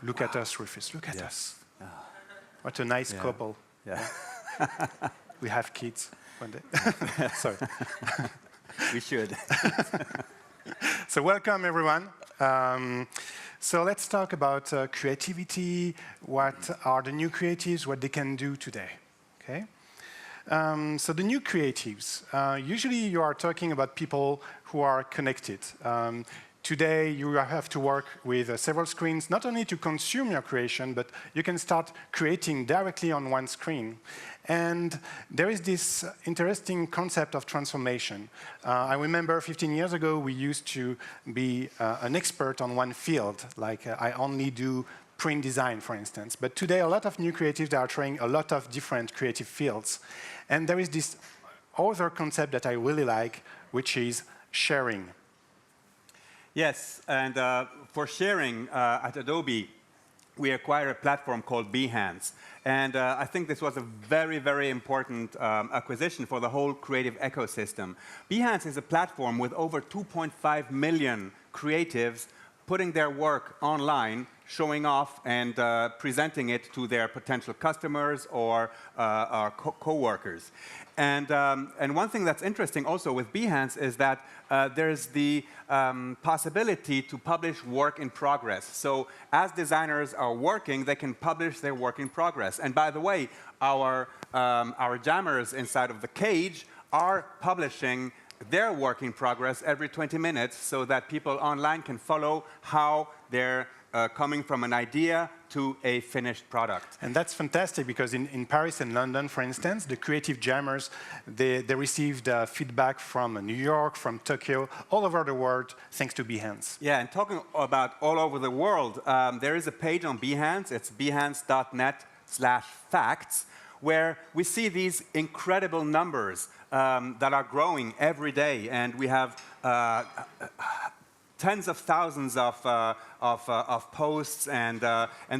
Look at us, Rufus. Look at us. What a nice couple. Yeah. We have kids one day. Sorry. We should. So welcome, everyone. So let's talk about creativity. What are the new creatives? What they can do today? Okay. So the new creatives. Usually, you are talking about people who are connected. Today, you have to work with several screens, not only to consume your creation, but you can start creating directly on one screen. And there is this interesting concept of transformation. I remember 15 years ago, we used to be an expert on one field, like I only do print design, for instance. But today, a lot of new creatives are trying a lot of different creative fields. And there is this other concept that I really like, which is sharing. Yes, and for sharing at Adobe, we acquired a platform called Behance. And I think this was a very, very important acquisition for the whole creative ecosystem. Behance is a platform with over 2.5 million creatives putting their work online, showing off and presenting it to their potential customers or co-workers. And one thing that's interesting also with Behance is that there's the possibility to publish work in progress. So as designers are working, they can publish their work in progress. And by the way, our jammers inside of the cage are publishing their work in progress every 20 minutes so that people online can follow how they're coming from an idea to a finished product. And that's fantastic because in Paris and London, for instance, the creative jammers, they received feedback from New York, from Tokyo, all over the world, thanks to Behance. Yeah, and talking about all over the world, there is a page on Behance, it's behance.net/facts, where we see these incredible numbers that are growing every day, and we have tens of thousands of posts, and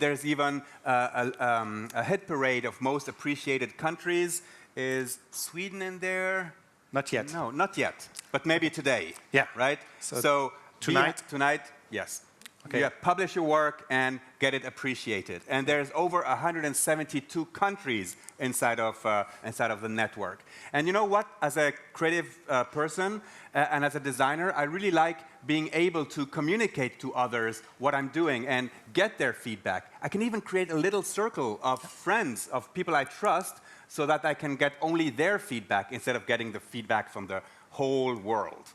there's even a hit parade of most appreciated countries. Is Sweden in there? Not yet. No, not yet, but maybe today. Yeah. Right? So tonight? Tonight, yes. Okay. You publish your work and get it appreciated. And there's over 172 countries inside of the network. And you know what? As a creative person and as a designer, I really like being able to communicate to others what I'm doing and get their feedback. I can even create a little circle of friends, of people I trust, so that I can get only their feedback instead of getting the feedback from the whole world.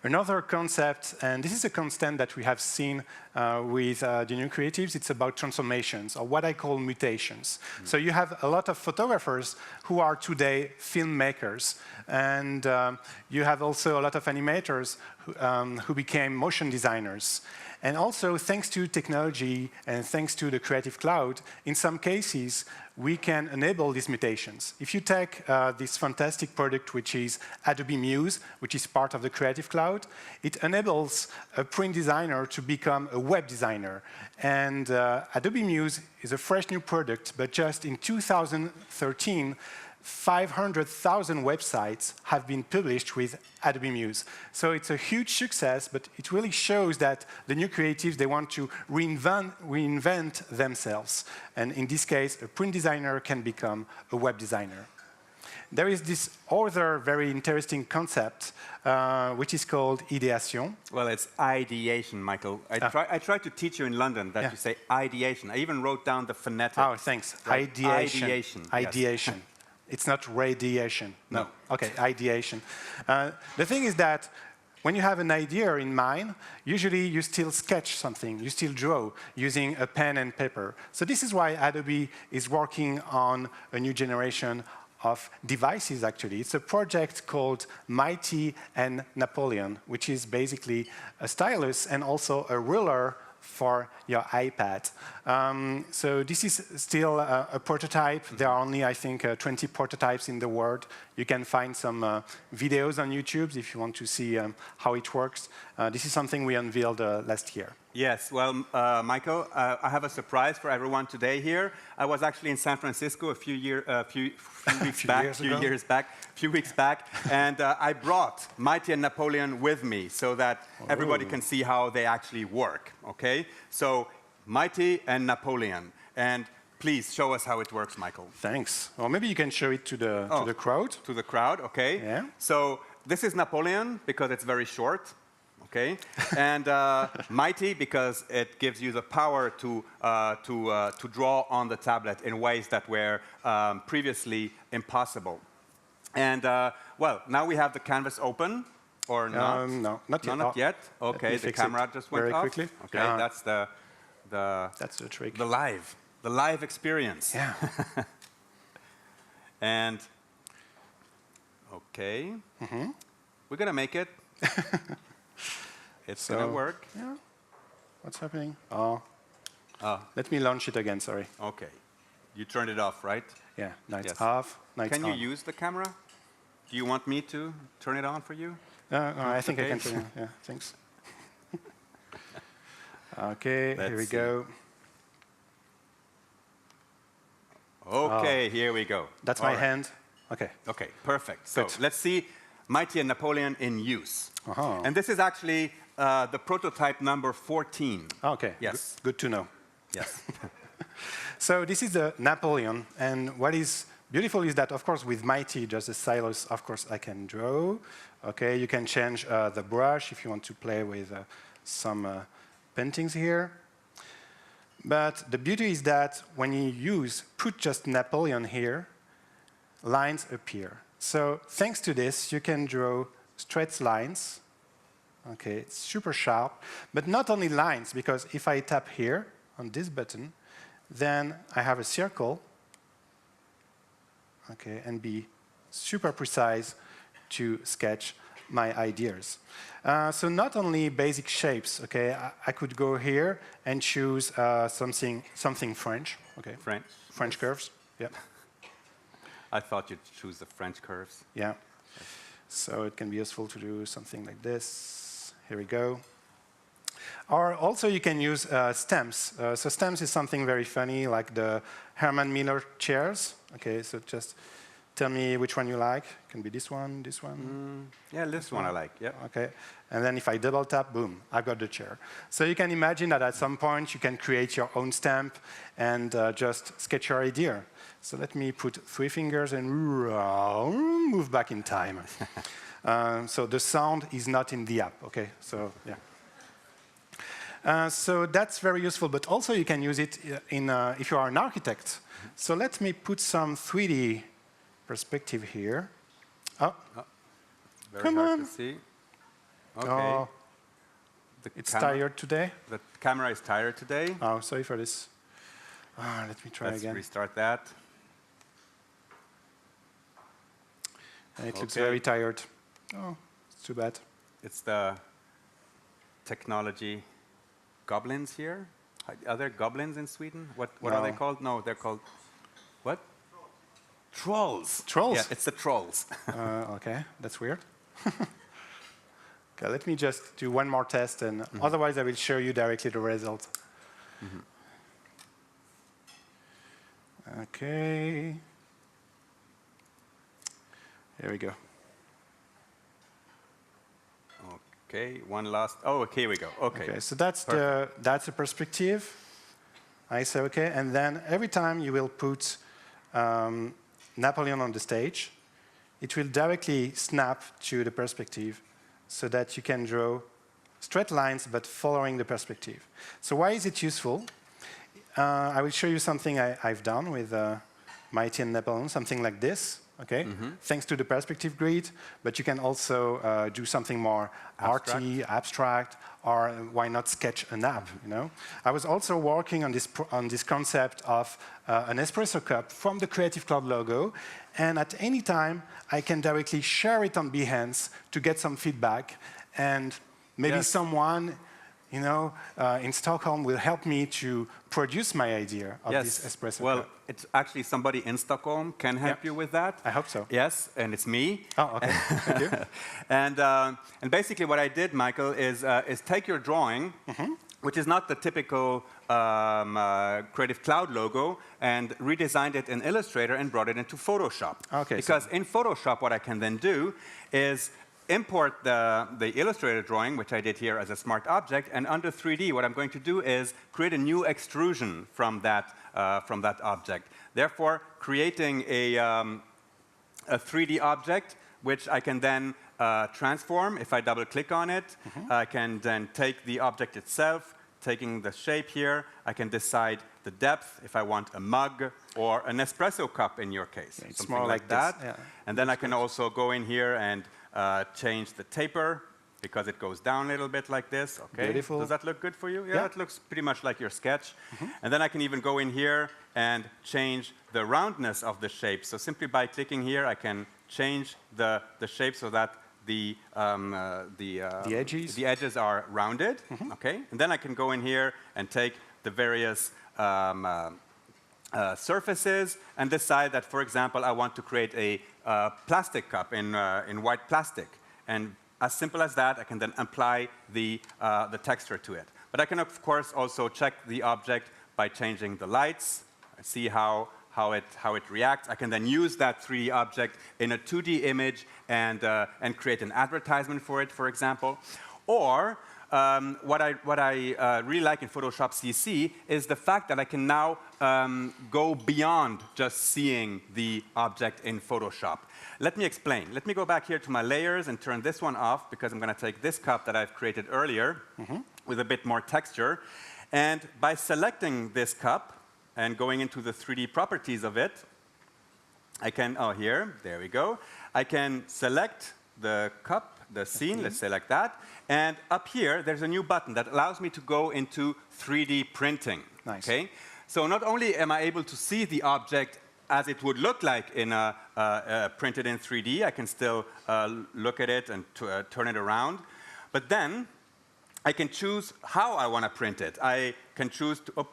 Another concept, and this is a constant that we have seen with the new creatives, it's about transformations, or what I call mutations. So you have a lot of photographers who are today filmmakers, and you have also a lot of animators who became motion designers. And also, thanks to technology and thanks to the Creative Cloud, in some cases, we can enable these mutations. If you take this fantastic product, which is Adobe Muse, which is part of the Creative Cloud, it enables a print designer to become a web designer. And Adobe Muse is a fresh new product, but just in 2013, 500,000 websites have been published with Adobe Muse. So it's a huge success, but it really shows that the new creatives, they want to reinvent themselves. And in this case, a print designer can become a web designer. There is this other very interesting concept, which is called ideation. Well, it's ideation, Michael. I tried to teach you in London that you say ideation. I even wrote down the phonetic. Oh, thanks. Right? Ideation. Ideation. Ideation. Yes. It's not radiation. No. Okay, ideation. The thing is that when you have an idea in mind, usually you still sketch something, you still draw using a pen and paper. So this is why Adobe is working on a new generation of devices, actually. It's a project called Michaël and Napoleon, which is basically a stylus and also a ruler for your iPad. So this is still a prototype. There are only, I think, 20 prototypes in the world. You can find some videos on YouTube if you want to see how it works. This is something we unveiled last year. Yes, well, Michael, I have a surprise for everyone today here. I was actually in San Francisco a few weeks back, and I brought Michaël and Napoleon with me so that everybody can see how they actually work, okay? So Mighty and Napoleon. And please show us how it works, Michael. Thanks. Or maybe you can show it to the crowd. To the crowd, okay. Yeah. So this is Napoleon because it's very short, okay. And Mighty because it gives you the power to draw on the tablet in ways that were previously impossible. And well, now we have the canvas open, or not? No, not yet. No, not yet. Okay, the camera just went very off. quickly. Okay, that's the trick. The live experience. Yeah. And okay, we're gonna make it. It's gonna work. Yeah. What's happening? Oh. Let me launch it again. Sorry. Okay. You turned it off, right? Yeah. Now it's Yes. off. Now it's Can on. you use the camera? Do you want me to turn it on for you? I think I Okay. can turn it. Yeah. Thanks. Okay. Let's here we see. go. Okay. Here we go. That's All my right. hand. Okay. Okay. Perfect. So Good. let's see Mighty and Napoleon in use. Uh-huh. And this is actually the prototype number 14. Okay. Yes. Good to know. Yes. So this is the Napoleon, and what is beautiful is that, of course, with Mighty, just the stylus, of course, I can draw. Okay, you can change the brush if you want to play with some paintings here. But the beauty is that when you put just Napoleon here, lines appear. So thanks to this, you can draw straight lines. Okay, it's super sharp, but not only lines, because if I tap here on this button, then I have a circle, okay, and be super precise to sketch my ideas. So not only basic shapes, okay, I could go here and choose something French, okay. French curves, yeah. I thought you'd choose the French curves. Yeah. So it can be useful to do something like this. Here we go. Or also you can use stems. So stems is something very funny, like the Herman Miller chairs. Okay, so just tell me which one you like. It can be this one, this one. Yeah, this one I like, yeah. Okay, and then if I double tap, boom, I've got the chair. So you can imagine that at some point you can create your own stamp and just sketch your idea. So let me put 3 fingers and move back in time. So the sound is not in the app, okay? So, yeah. So that's very useful, but also you can use it if you are an architect. So let me put some 3D perspective here. Oh, Very come hard on. to see. Okay. Oh, The it's camera- tired today. The camera is tired today. Oh, sorry for this. Let me try Let's again. restart that. And it looks Okay. very tired. Oh, it's too bad. It's the technology goblins here. Are there goblins in Sweden? What are they No. called? No, they're called what? Trolls. Trolls? Yeah, it's the trolls. Okay, that's weird. Okay, let me just do one more test, and otherwise I will show you directly the result. Okay. Here we go. Okay, one last. Oh, okay, here we go. Okay. Okay, so that's the perspective. I say okay, and then every time you will put Napoleon on the stage, it will directly snap to the perspective, so that you can draw straight lines but following the perspective. So why is it useful? I will show you something I've done with Mighty and Napoleon, something like this. Okay, thanks to the perspective grid, but you can also do something more arty, abstract, or why not sketch an app? You know, I was also working on this concept of an espresso cup from the Creative Cloud logo, and at any time I can directly share it on Behance to get some feedback, and maybe someone, you know, in Stockholm will help me to produce my idea of this espresso well, cup. it's actually somebody in Stockholm can help you with that. I hope so. Yes, and it's me. Oh, okay. Thank you. And basically what I did, Michael, is take your drawing, which is not the typical Creative Cloud logo, and redesigned it in Illustrator and brought it into Photoshop. Okay, because in Photoshop, what I can then do is import the illustrated drawing, which I did here as a smart object, and under 3D, what I'm going to do is create a new extrusion from that object. Therefore, creating a 3D object, which I can then transform. If I double-click on it, I can then take the object itself, taking the shape here. I can decide the depth, if I want a mug or an espresso cup in your case. Yeah, it's something more like that. Yeah. And then I can also go in here and change the taper, because it goes down a little bit like this. Okay. Beautiful. Does that look good for you? Yeah. It looks pretty much like your sketch. And then I can even go in here and change the roundness of the shape. So simply by clicking here, I can change the shape so that the edges are rounded. Okay. And then I can go in here and take the various surfaces and decide that, for example, I want to create a plastic cup in white plastic. And as simple as that, I can then apply the texture to it. But I can, of course, also check the object by changing the lights, see how it reacts. I can then use that 3D object in a 2D image and create an advertisement for it, for example. Or what I really like in Photoshop CC is the fact that I can now go beyond just seeing the object in Photoshop. Let me explain. Let me go back here to my layers and turn this one off, because I'm going to take this cup that I've created earlier with a bit more texture. And by selecting this cup and going into the 3D properties of it, I can, there we go. I can select the cup, the scene, let's say like that. And up here, there's a new button that allows me to go into 3D printing. Nice. Okay? So not only am I able to see the object as it would look like in printed in 3D, I can still look at it and turn it around. But then I can choose how I want to print it. I can choose to,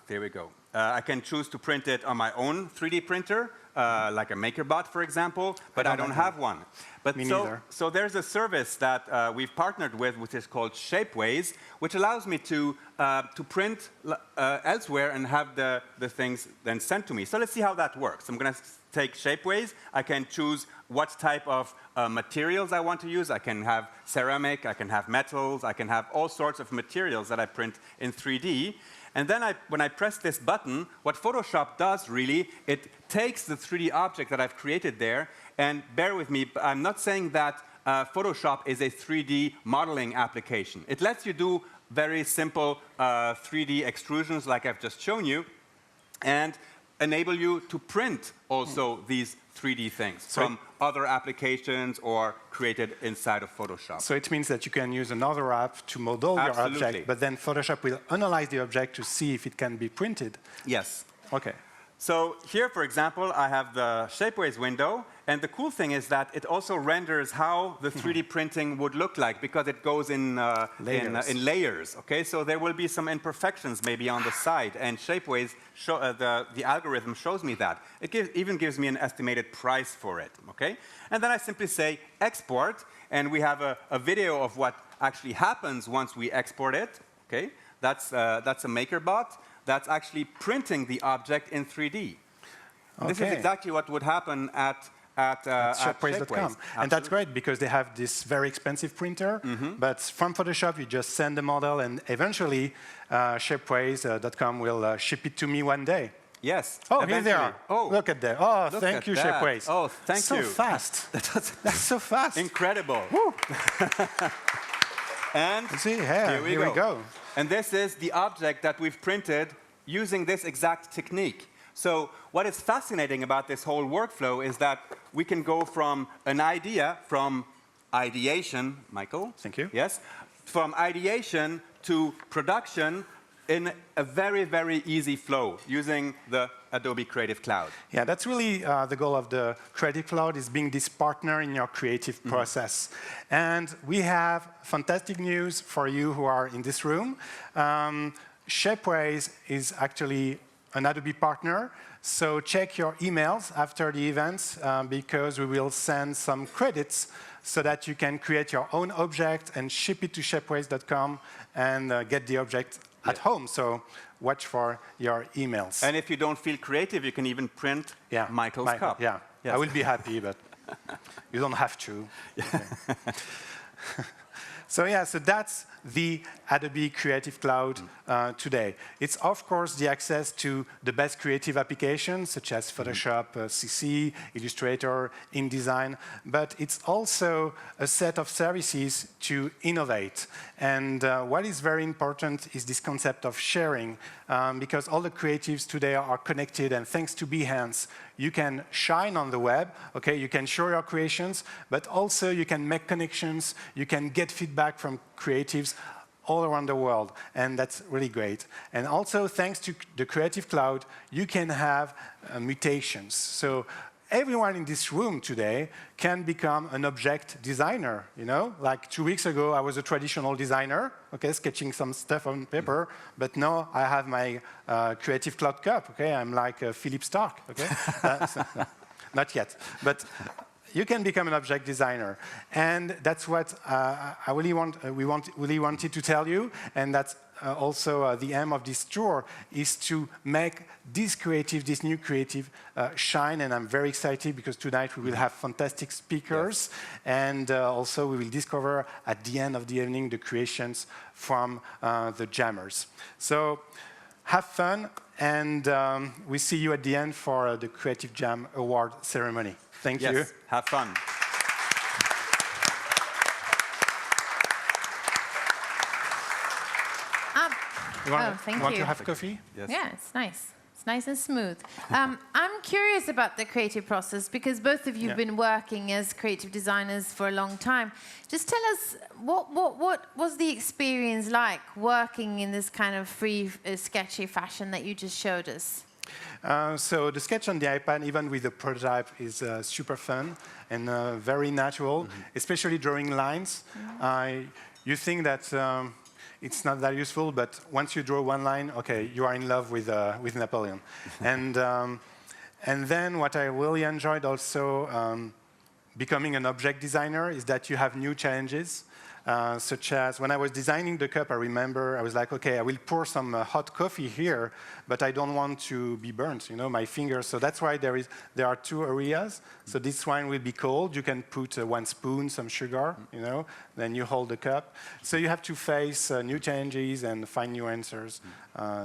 there we go. I can choose to print it on my own 3D printer, like a MakerBot, for example, but I don't have one. But Me neither. So there's a service that we've partnered with, which is called Chaize, which allows me to print elsewhere and have the things then sent to me. So let's see how that works. I'm going to take Chaize. I can choose what type of materials I want to use. I can have ceramic, I can have metals, I can have all sorts of materials that I print in 3D. And then when I press this button, what Photoshop does really, it takes the 3D object that I've created there, and bear with me, I'm not saying that Photoshop is a 3D modeling application. It lets you do very simple 3D extrusions like I've just shown you, and enable you to print also these 3D things from other applications or created inside of Photoshop. So it means that you can use another app to model your object, but then Photoshop will analyze the object to see if it can be printed. Yes. Okay. So here, for example, I have the Chaize window, and the cool thing is that it also renders how the 3D printing would look like, because it goes in layers. Okay, so there will be some imperfections maybe on the side, and Chaize, the algorithm shows me that. It even gives me an estimated price for it. Okay, and then I simply say export, and we have a video of what actually happens once we export it. Okay, that's a MakerBot. That's actually printing the object in 3D. Okay. This is exactly what would happen at Chaize.com. And that's great, because they have this very expensive printer, but from Photoshop, you just send the model, and eventually Chaize.com will ship it to me one day. Yes. Oh, here they are. Oh, look at that. Oh, thank you, Chaize. Oh, thank you. So fast. That's so fast. Incredible. And see, here we go. And this is the object that we've printed using this exact technique. So what is fascinating about this whole workflow is that we can go from an idea, from ideation, Michael? Thank you. Yes. From ideation to production in a very, very easy flow using the Adobe Creative Cloud. Yeah, that's really the goal of the Creative Cloud, is being this partner in your creative process. And we have fantastic news for you who are in this room. Chaize is actually an Adobe partner, so check your emails after the event, because we will send some credits so that you can create your own object and ship it to Chaize.com and get the object at home. So watch for your emails. And if you don't feel creative, you can even print Michael's cup. Yeah, yes. I will be happy, but You don't have to. So yeah, so that's the Adobe Creative Cloud today. It's of course the access to the best creative applications such as Photoshop, CC, Illustrator, InDesign, but it's also a set of services to innovate. And what is very important is this concept of sharing, because all the creatives today are connected, and thanks to Behance, you can shine on the web, okay? You can show your creations, but also you can make connections, you can get feedback from creatives all around the world, and that's really great. And also, thanks to the Creative Cloud, you can have mutations. So everyone in this room today can become an object designer, you know? Like 2 weeks ago, I was a traditional designer, okay, sketching some stuff on paper, but now I have my Creative Cloud cup, okay? I'm like Philip Stark, okay? Not yet, but you can become an object designer, and that's what I really wanted to tell you, and that's also the aim of this tour, is to make this new creative shine, and I'm very excited because tonight we will have fantastic speakers, and also we will discover at the end of the evening the creations from the jammers. So have fun, and we see you at the end for the Creative Jam Award ceremony. Thank you. Have fun. You want to have coffee? Yes. Yeah, it's nice. It's nice and smooth. I'm curious about the creative process because both of you have been working as creative designers for a long time. Just tell us, what was the experience like working in this kind of free, sketchy fashion that you just showed us? So the sketch on the iPad, even with the prototype, is super fun and very natural, especially drawing lines. You think that it's not that useful, but once you draw one line, okay, you are in love with Napoleon. And then what I really enjoyed also becoming an object designer is that you have new challenges. Such as when I was designing the cup, I remember I was like, okay, I will pour some hot coffee here, but I don't want to be burnt, you know, my fingers. So that's why there are two areas. So this one will be cold. You can put 1 spoon, some sugar, you know, then you hold the cup. So you have to face new challenges and find new answers.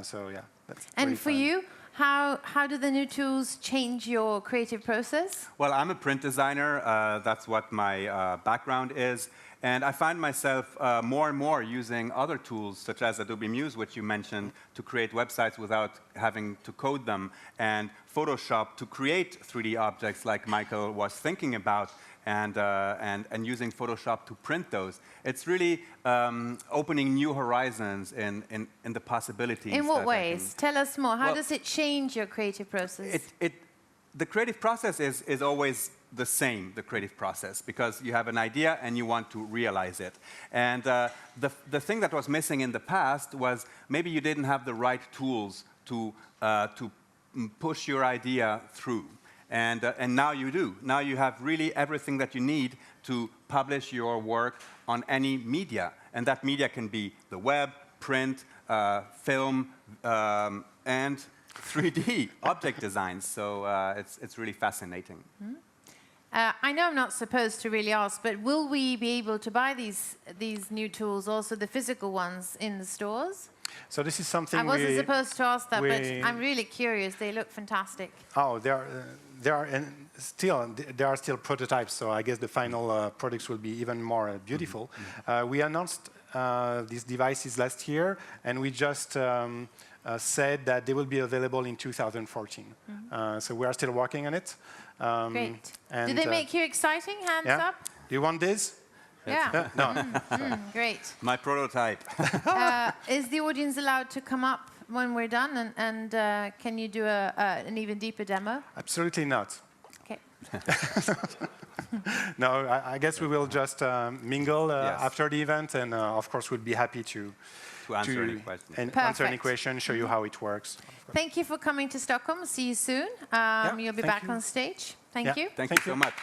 So yeah, that's And for you, how do the new tools change your creative process? Well, I'm a print designer. That's what my background is. And I find myself more and more using other tools, such as Adobe Muse, which you mentioned, to create websites without having to code them, and Photoshop to create 3D objects like Michael was thinking about, and using Photoshop to print those. It's really opening new horizons in the possibilities. In what ways? Tell us more. How does it change your creative process? The creative process is always the same, the creative process, because you have an idea and you want to realize it. And the thing that was missing in the past was maybe you didn't have the right tools to push your idea through. And now you do. Now you have really everything that you need to publish your work on any media. And that media can be the web, print, film, and 3D object designs. So it's really fascinating. Mm-hmm. I know I'm not supposed to really ask, but will we be able to buy these new tools, also the physical ones, in the stores? So this is something I wasn't supposed to ask that, but I'm really curious. They look fantastic. Oh, there are still prototypes, so I guess the final products will be even more beautiful. We announced these devices last year, and we just said that they will be available in 2014. So we are still working on it. Great. Do they make you exciting? Hands up. Do you want this? Yeah. No. Great. My prototype. Is the audience allowed to come up when we're done? And can you do an even deeper demo? Absolutely not. Okay. No, I guess we will just mingle after the event, and of course we'll be happy to answer any questions. And answer any questions, show you how it works. Thank you for coming to Stockholm. See you soon. You'll be back on stage. Thank you. Thank you so much.